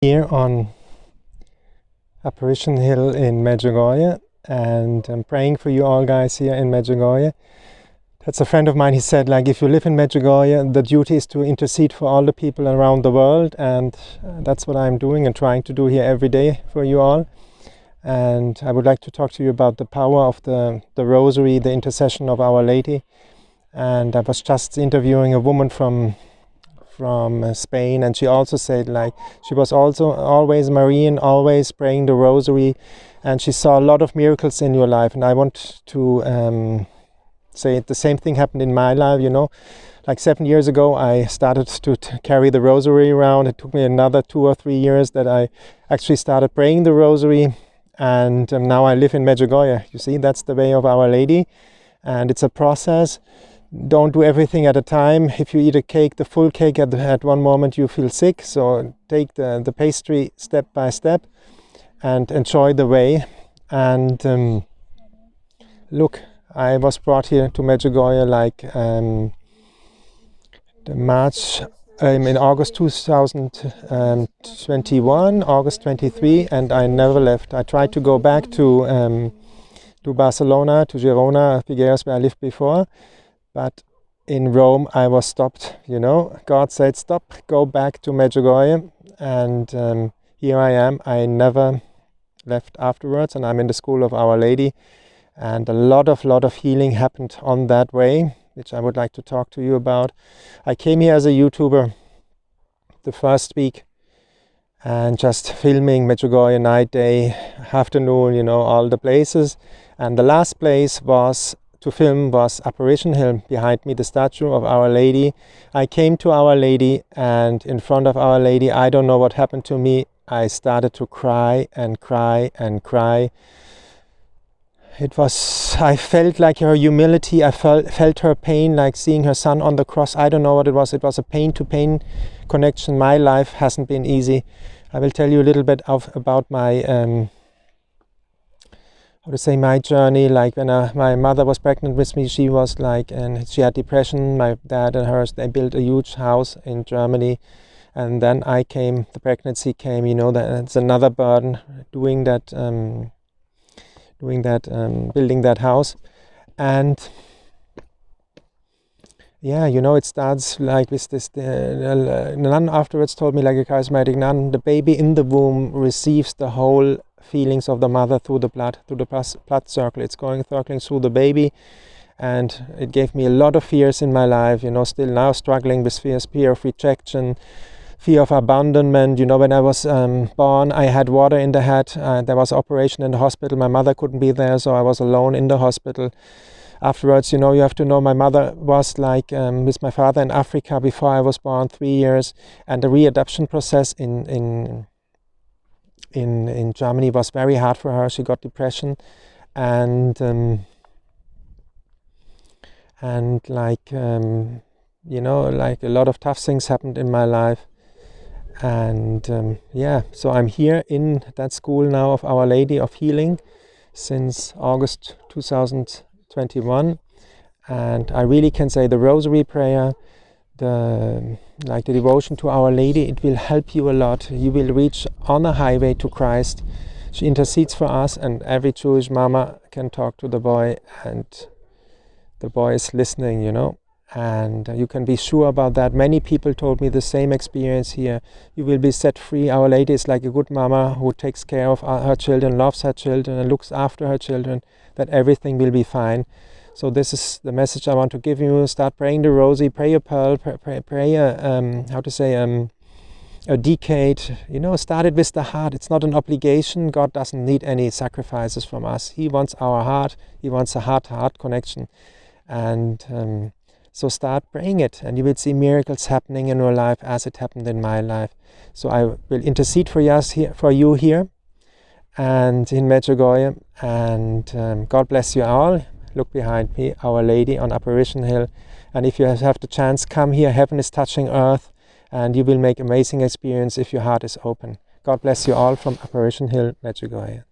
Here on Apparition Hill in Medjugorje, and I'm praying for you all guys here in Medjugorje. That's a friend of mine. He said, like, if you live in Medjugorje, the duty is to intercede for all the people around the world, and that's what I'm doing and trying to do here every day for you all. And I would like to talk to you about the power of the rosary, the intercession of Our Lady. And I was just interviewing a woman from Spain, and she also said, like, she was also always Marian, always praying the rosary, and she saw a lot of miracles in your life. And I want to say the same thing happened in my life, you know. Like 7 years ago, I started to carry the rosary around. It took me another 2 or 3 years that I actually started praying the rosary, and now I live in Medjugorje. You see, that's the way of Our Lady, and it's a process. Don't do everything at a time. If you eat a cake, the full cake, at one moment you feel sick. So take the pastry step by step and enjoy the way. And look, I was brought here to Medjugorje like in August 2021, August 23, and I never left. I tried to go back to Barcelona, to Girona, Figueres, where I lived before. But in Rome, I was stopped, you know. God said, stop, go back to Medjugorje. And here I am. I never left afterwards, and I'm in the school of Our Lady. And a lot of healing happened on that way, which I would like to talk to you about. I came here as a YouTuber the first week, and just filming Medjugorje night, day, afternoon, you know, all the places. And the last place to film was Apparition Hill. Behind me, the statue of Our Lady. I came to Our Lady, and in front of Our Lady, I don't know what happened to me. I started to cry and cry and cry. I felt like her humility. I felt her pain, like seeing her son on the cross. I don't know what it was. It was a pain-to-pain connection. My life hasn't been easy. I will tell you a little bit about my my journey. Like when my mother was pregnant with me, she was like, and she had depression. My dad and hers, they built a huge house in Germany, and then the pregnancy came. You know, that's another burden, building that house. And yeah, you know, it starts like with this. The nun afterwards told me, like a charismatic nun, the baby in the womb receives the whole feelings of the mother through the blood circle. It's circling through the baby, and it gave me a lot of fears in my life, you know, still now struggling with fears, fear of rejection, fear of abandonment. You know, when I was born, I had water in the head. There was an operation in the hospital. My mother couldn't be there, so I was alone in the hospital. Afterwards, you know, you have to know, my mother was like with my father in Africa before I was born, 3 years, and the readoption process in Germany was very hard for her. She got depression, and you know, like a lot of tough things happened in my life. And yeah, so I'm here in that school now of Our Lady of Healing since August 2021, and I really can say the rosary prayer, the devotion to Our Lady, it will help you a lot. You will reach on a highway to Christ. She intercedes for us, and every Jewish mama can talk to the boy, and the boy is listening, you know. And you can be sure about that. Many people told me the same experience here. You will be set free. Our Lady is like a good mama who takes care of her children, loves her children, and looks after her children, that everything will be fine. So this is the message I want to give you. Start praying the rosary, pray a pearl, pray a decade. You know, start it with the heart. It's not an obligation. God doesn't need any sacrifices from us. He wants our heart. He wants a heart-to-heart connection. And so start praying it, and you will see miracles happening in your life as it happened in my life. So I will intercede for you here and in Medjugorje. And God bless you all. Look behind me, Our Lady on Apparition Hill. And if you have the chance, come here. Heaven is touching earth, and you will make amazing experience if your heart is open. God bless you all from Apparition Hill, Medjugorje.